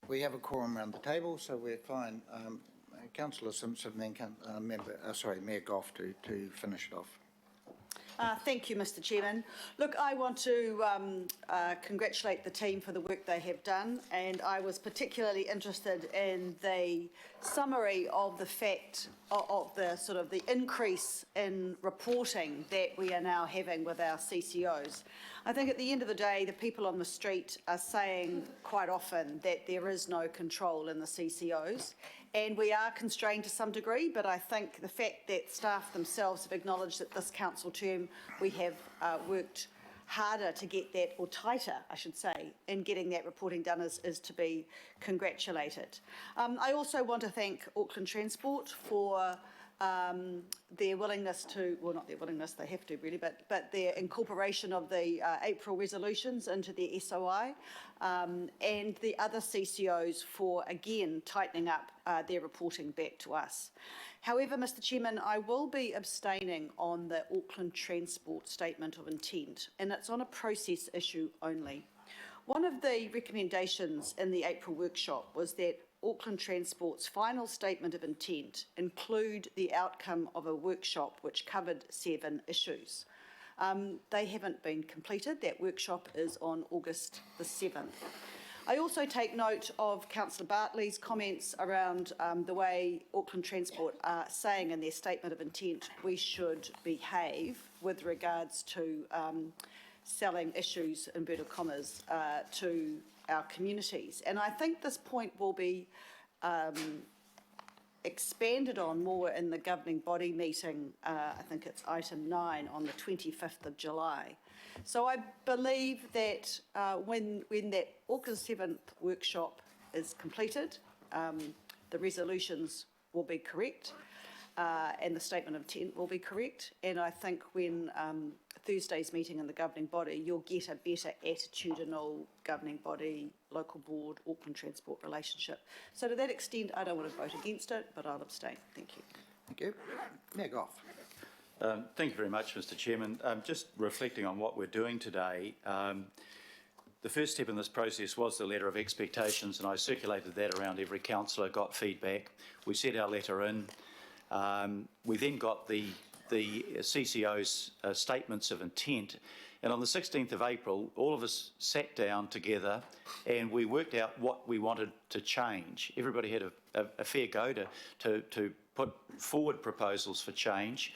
We have a quorum around the table, so we're fine. Councillor Simpson, then Mayor Goff to finish it off. Thank you, Mr. Chairman. Look, I want to congratulate the team for the work they have done, and I was particularly interested in the summary of the fact of the increase in reporting that we are now having with our CCOs. I think at the end of the day, the people on the street are saying quite often that there is no control in the CCOs, and we are constrained to some degree, but I think the fact that staff themselves have acknowledged that this council term we have worked harder to get that, or tighter, I should say, in getting that reporting done is to be congratulated. I also want to thank Auckland Transport for their willingness to, well, not their willingness, they have to really, but their incorporation of the April resolutions into their SOI, and the other CCOs for, again, tightening up their reporting back to us. However, Mr. Chairman, I will be abstaining on the Auckland Transport Statement of Intent, and it's on a process issue only. One of the recommendations in the April workshop was that Auckland Transport's final statement of intent include the outcome of a workshop which covered 7 issues. They haven't been completed. That workshop is on August the 7th. I also take note of Councillor Bartley's comments around the way Auckland Transport are saying in their statement of intent we should behave with regards to selling issues, inverted commas, to our communities. And I think this point will be expanded on more in the governing body meeting. I think it's item 9 on the 25th of July. So I believe that when that August 7th workshop is completed, the resolutions will be correct and the statement of intent will be correct. And I think when Thursday's meeting in the governing body, you'll get a better attitudinal governing body, local board, Auckland Transport relationship. So to that extent, I don't want to vote against it, but I'll abstain. Thank you. Thank you. Mayor Goff. Thank you very much, Mr. Chairman. Just reflecting on what we're doing today, the first step in this process was the letter of expectations, and I circulated that around every councillor, got feedback. We sent our letter in. We then got the CCO's statements of intent, and on the 16th of April, all of us sat down together and we worked out what we wanted to change. Everybody had a fair go to put forward proposals for change.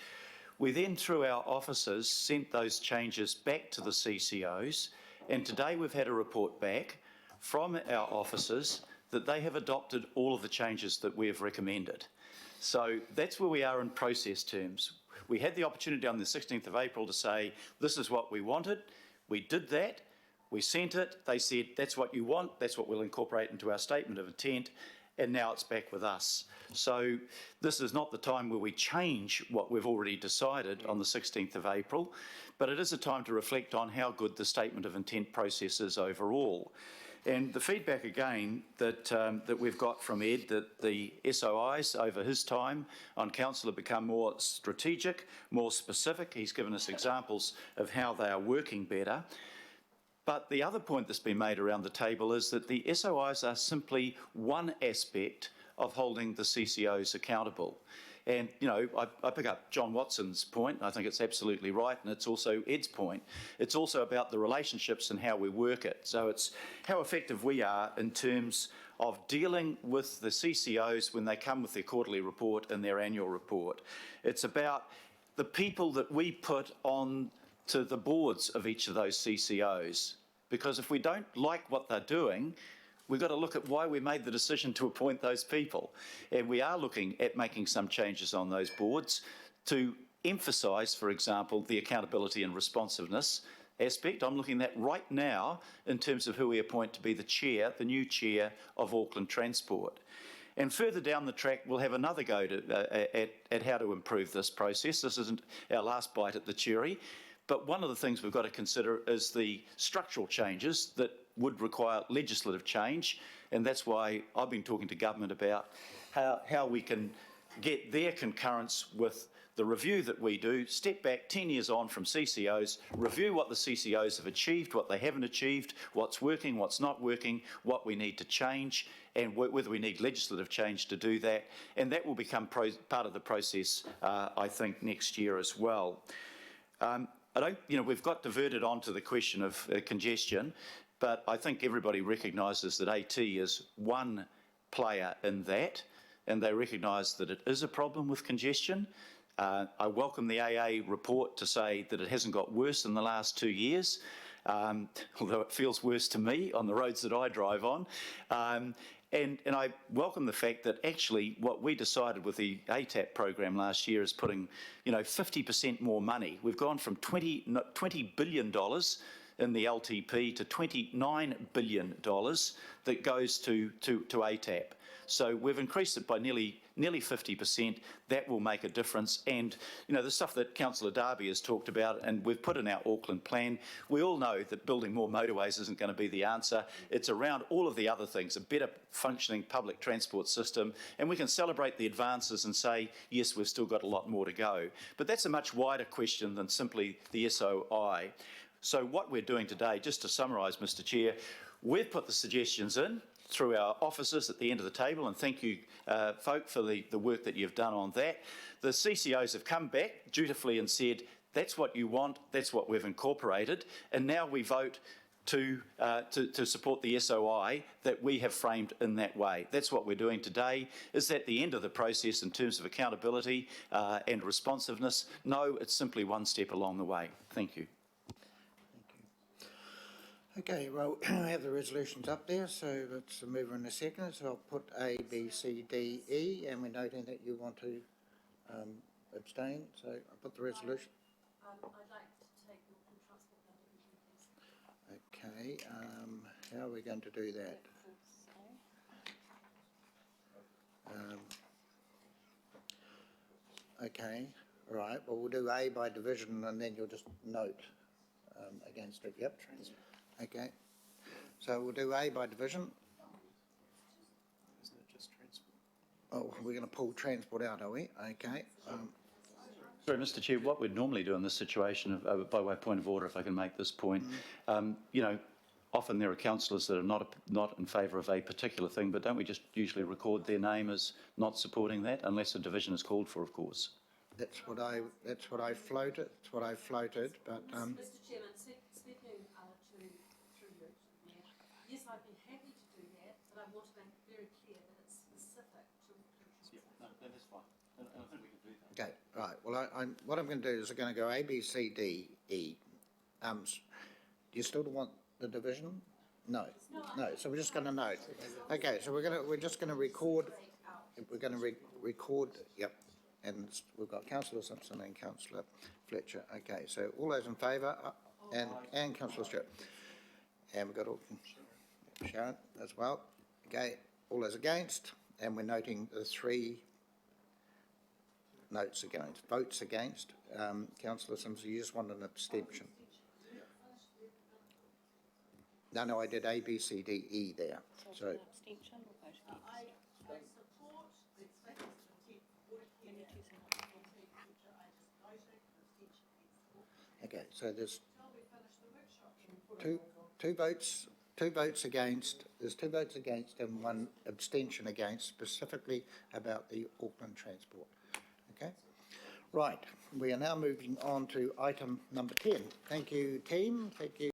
We then, through our officers, sent those changes back to the CCOs, and today we've had a report back from our officers that they have adopted all of the changes that we have recommended. So that's where we are in process terms. We had the opportunity on the 16th of April to say, this is what we wanted. We did that. We sent it. They said, that's what you want. That's what we'll incorporate into our statement of intent. And now it's back with us. So this is not the time where we change what we've already decided on the 16th of April, but it is a time to reflect on how good the statement of intent process is overall. And the feedback again that we've got from Ed, that the SOIs over his time on council have become more strategic, more specific. He's given us examples of how they are working better. But the other point that's been made around the table is that the SOIs are simply one aspect of holding the CCOs accountable. And, you know, I pick up John Watson's point, and I think it's absolutely right, and it's also Ed's point. It's also about the relationships and how we work it. So it's how effective we are in terms of dealing with the CCOs when they come with their quarterly report and their annual report. It's about the people that we put on to the boards of each of those CCOs. Because if we don't like what they're doing, we've got to look at why we made the decision to appoint those people. And we are looking at making some changes on those boards to emphasise, for example, the accountability and responsiveness aspect. I'm looking at right now in terms of who we appoint to be the chair, the new chair of Auckland Transport. And further down the track, we'll have another go at how to improve this process. This isn't our last bite at the cherry. But one of the things we've got to consider is the structural changes that would require legislative change, and that's why I've been talking to government about how we can get their concurrence with the review that we do, step back 10 years on from CCOs, review what the CCOs have achieved, what they haven't achieved, what's working, what's not working, what we need to change, and whether we need legislative change to do that. And that will become part of the process, I think, next year as well. We've got diverted onto the question of congestion, but I think everybody recognises that AT is one player in that, and they recognise that it is a problem with congestion. I welcome the AA report to say that it hasn't got worse in the last 2 years, although it feels worse to me on the roads that I drive on. And I welcome the fact that actually what we decided with the ATAP program last year is putting, 50% more money. We've gone from $20 billion in the LTP to $29 billion that goes to ATAP. So we've increased it by nearly 50%. That will make a difference. And, the stuff that Councillor Darby has talked about and we've put in our Auckland plan, we all know that building more motorways isn't going to be the answer. It's around all of the other things, a better functioning public transport system. And we can celebrate the advances and say, yes, we've still got a lot more to go. But that's a much wider question than simply the SOI. So what we're doing today, just to summarise, Mr Chair, we've put the suggestions in through our officers at the end of the table, and thank you, folk, for the work that you've done on that. The CCOs have come back dutifully and said, that's what you want, that's what we've incorporated, and now we vote to support the SOI that we have framed in that way. That's what we're doing today. Is that the end of the process in terms of accountability and responsiveness? No, it's simply one step along the way. Thank you. Okay, well, I have the resolutions up there, so let's move on a second. So I'll put A, B, C, D, E, and we're noting that you want to abstain, so I'll put the resolution. I'd like to take the Auckland Transport Plan, please. Okay, how are we going to do that? Okay, all right, well, we'll do A by division and then you'll just note against it, yep. Okay, so we'll do A by division. Isn't it just transport? Oh, we're going to pull transport out, are we? Okay. Sorry, Mr Chair, what we'd normally do in this situation, by way of point of order, if I can make this point, often there are councillors that are not in favour of a particular thing, but don't we just usually record their name as not supporting that, unless a division is called for, of course? That's what I floated. That's what I floated. But Mr Chairman, speaking through you, Mayor, yes, I'd be happy to do that, but I want to make it very clear that it's specific to Yeah, no, that is fine. And I think we can do that. okay, right. Well, what I'm going to do is I'm going to go A, B, C, D, E. Do you still want the division? No. No. So we're just going to note. Okay. So we're just going to record. We're going to record. Yep. And we've got Councillor Simpson and Councillor Fletcher. Okay, so all those in favour, and Councillor Stewart. And we've got Sharon as well. Okay, all those against, and we're noting the 3 votes against. Councillor Simpson, you just want an abstention. No, I did A, B, C, D, E there. So. Okay, so there's two votes against. There's 2 votes against and 1 abstention against, specifically about the Auckland Transport. Okay, right. We are now moving on to item number 10. Thank you, team. Thank you.